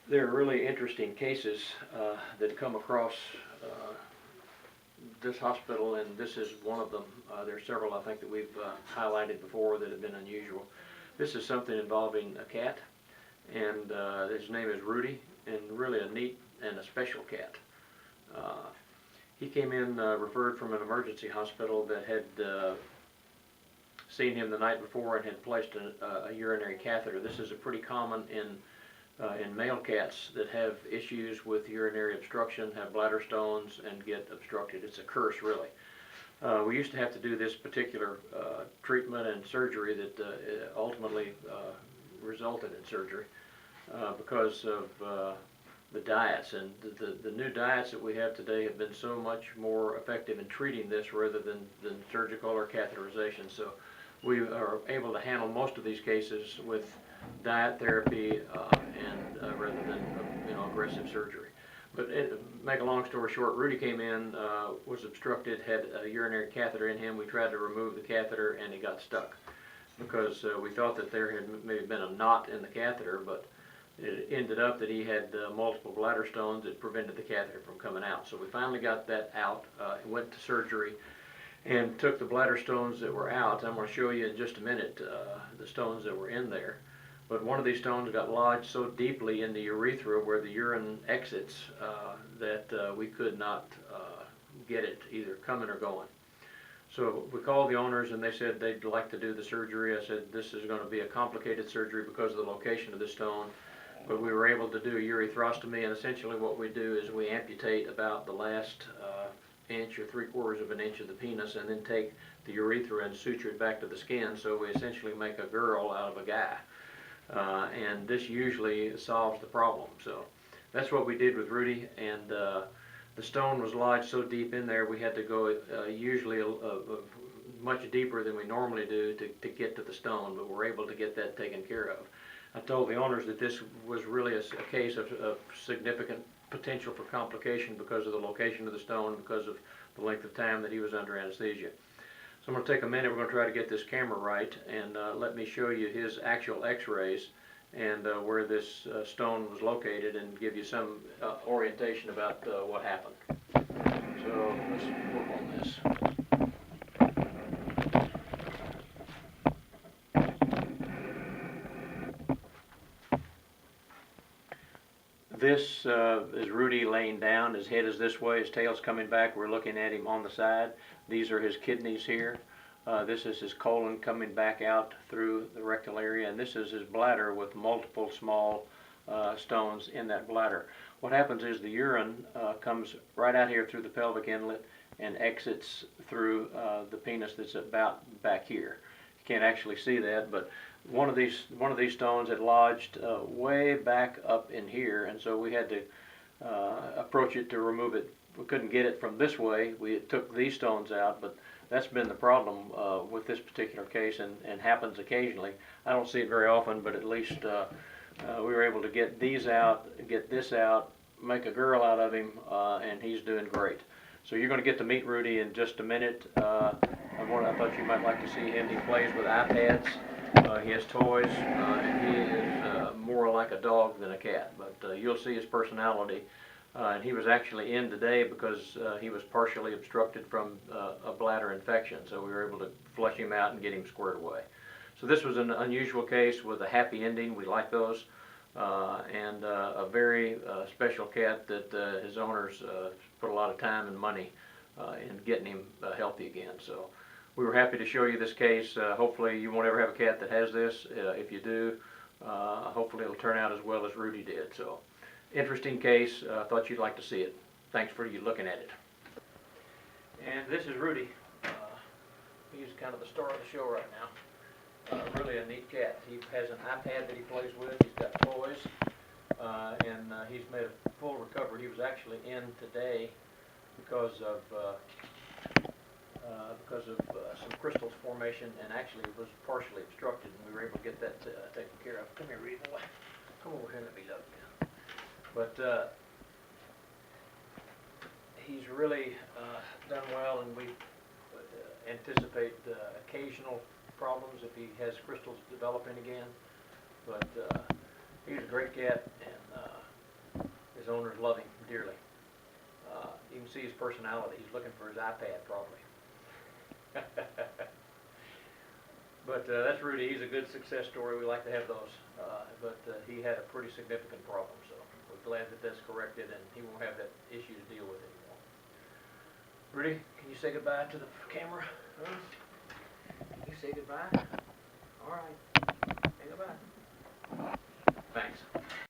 There are really interesting cases that come across this hospital, and this is one of them. There are several, I think, that we've highlighted before that have been unusual. This is something involving a cat, and his name is Rudy, and really a neat and a special cat. He came in referred from an emergency hospital that had seen him the night before and had placed a urinary catheter. This is a pretty common in male cats that have issues with urinary obstruction, have bladder stones, and get obstructed. It's a curse, really. We used to have to do this particular treatment and surgery that ultimately resulted in surgery because of the diets. And the new diets that we have today have been so much more effective in treating this rather than surgical or catheterization. So we are able to handle most of these cases with diet therapy and rather than aggressive surgery. But make a long story short, Rudy came in, was obstructed, had a urinary catheter in him. We tried to remove the catheter and he got stuck because we thought that there had maybe been a knot in the catheter, but it ended up that he had multiple bladder stones that prevented the catheter from coming out. So we finally got that out, went to surgery, and took the bladder stones that were out. I'm going to show you in just a minute the stones that were in there. But one of these stones got lodged so deeply in the urethra where the urine exits that we could not get it either coming or going. So we called the owners and they said they'd like to do the surgery. I said this is going to be a complicated surgery because of the location of the stone. But we were able to do a urethrostomy, and essentially what we do is we amputate about the last inch or 3/4 of an inch of the penis and then take the urethra and suture it back to the skin, so we essentially make a girl out of a guy. And this usually solves the problem. So that's what we did with Rudy, and the stone was lodged so deep in there we had to go usually much deeper than we normally do to get to the stone, but we're able to get that taken care of. I told the owners that this was really a case of significant potential for complication because of the location of the stone, because of the length of time that he was under anesthesia. So I'm going to take a minute, we're going to try to get this camera right, and let me show you his actual x-rays and where this stone was located and give you some orientation about what happened. So let's work on this. This is Rudy laying down. His head is this way, his tail's coming back. We're looking at him on the side. These are his kidneys here. This is his colon coming back out through the rectal area, and this is his bladder with multiple small stones in that bladder. What happens is the urine comes right out here through the pelvic inlet and exits through the penis that's about back here. You can't actually see that, but one of these stones had lodged way back up in here, and so we had to approach it to remove it. We couldn't get it from this way. We took these stones out, but that's been the problem with this particular case, and happens occasionally. I don't see it very often, but at least we were able to get these out, get this out, make a girl out of him, and he's doing great. So you're going to get to meet Rudy in just a minute. I thought you might like to see him. He plays with iPads. He has toys, and he is more like a dog than a cat, but you'll see his personality. And he was actually in today because he was partially obstructed from a bladder infection, so we were able to flush him out and get him squared away. So this was an unusual case with a happy ending. We like those, and a very special cat that his owners put a lot of time and money in getting him healthy again. So we were happy to show you this case. Hopefully you won't ever have a cat that has this. If you do, hopefully it'll turn out as well as Rudy did. So interesting case. Thought you'd like to see it. Thanks for you looking at it. And this is Rudy. He's kind of the star of the show right now. Really a neat cat. He has an iPad that he plays with. He's got toys, and he's made a full recovery. He was actually in today because of some crystals formation, and actually was partially obstructed, and we were able to get that taken care of. Come here, Rudy boy. Come over here and let me love you. But he's really done well, and we anticipate occasional problems if he has crystals developing again. But he's a great cat, and his owners love him dearly. You can see his personality. He's looking for his iPad probably. But that's Rudy. He's a good success story. We like to have those. But he had a pretty significant problem, so we're glad that that's corrected and he won't have that issue to deal with anymore. Rudy, can you say goodbye to the camera? Huh? You say goodbye? All right. Say goodbye. Thanks.